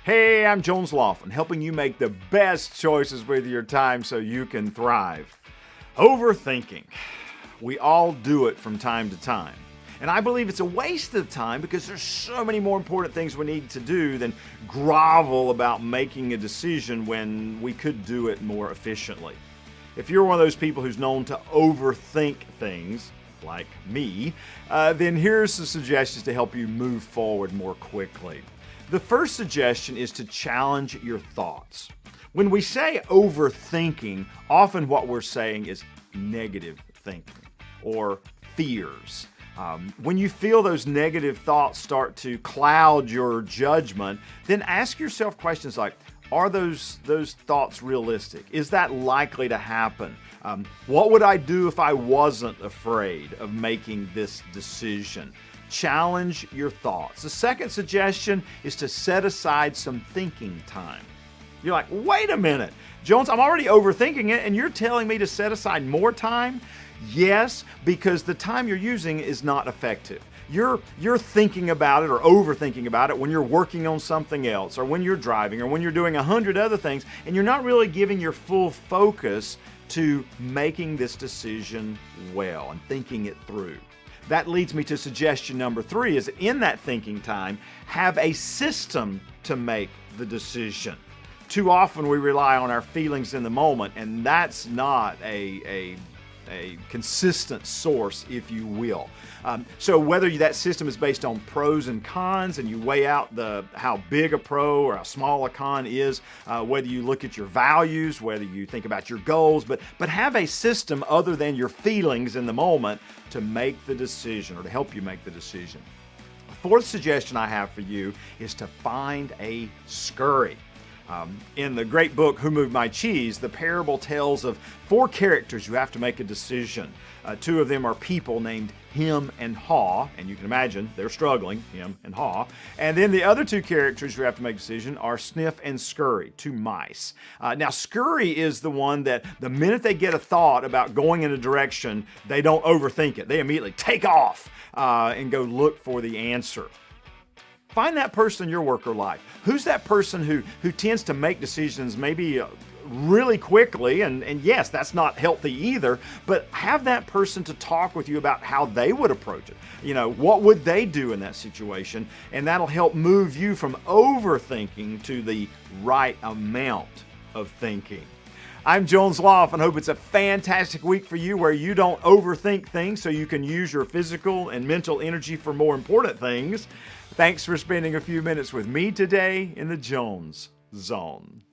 Hey, I'm Jones Loflin, helping you make the best choices with your time so you can thrive. Overthinking. We all do it from time to time. And I believe it's a waste of time because there's so many more important things we need to do than grovel about making a decision when we could do it more efficiently. If you're one of those people who's known to overthink things, like me, then here's some suggestions to help you move forward more quickly. The first suggestion is to challenge your thoughts. When we say overthinking, often what we're saying is negative thinking or fears. When you feel those negative thoughts start to cloud your judgment, then ask yourself questions like, are those thoughts realistic? Is that likely to happen? What would I do if I wasn't afraid of making this decision? Challenge your thoughts. The second suggestion is to set aside some thinking time. You're like, wait a minute, Jones, I'm already overthinking it and you're telling me to set aside more time? Yes, because the time you're using is not effective. You're thinking about it or overthinking about it when you're working on something else or when you're driving or when you're doing 100 other things, and you're not really giving your full focus to making this decision well and thinking it through. That leads me to suggestion number 3 is in that thinking time, have a system to make the decision. Too often we rely on our feelings in the moment, and that's not a consistent source, if you will. So whether that system is based on pros and cons and you weigh out how big a pro or how small a con is, whether you look at your values, whether you think about your goals, but have a system other than your feelings in the moment to make the decision or to help you make the decision. The fourth suggestion I have for you is to find a scurry. In the great book, Who Moved My Cheese, the parable tells of 4 characters who have to make a decision. 2 of them are people named Him and Haw, and you can imagine they're struggling, Him and Haw. And then the other 2 characters who have to make a decision are Sniff and Scurry, 2 mice. Now, Scurry is the one that the minute they get a thought about going in a direction, they don't overthink it. They immediately take off and go look for the answer. Find that person in your work or life. Who's that person who tends to make decisions maybe really quickly, and yes, that's not healthy either, but have that person to talk with you about how they would approach it. You know, what would they do in that situation? And that'll help move you from overthinking to the right amount of thinking. I'm Jones Loff, and hope it's a fantastic week for you where you don't overthink things so you can use your physical and mental energy for more important things. Thanks for spending a few minutes with me today in the Jones Zone.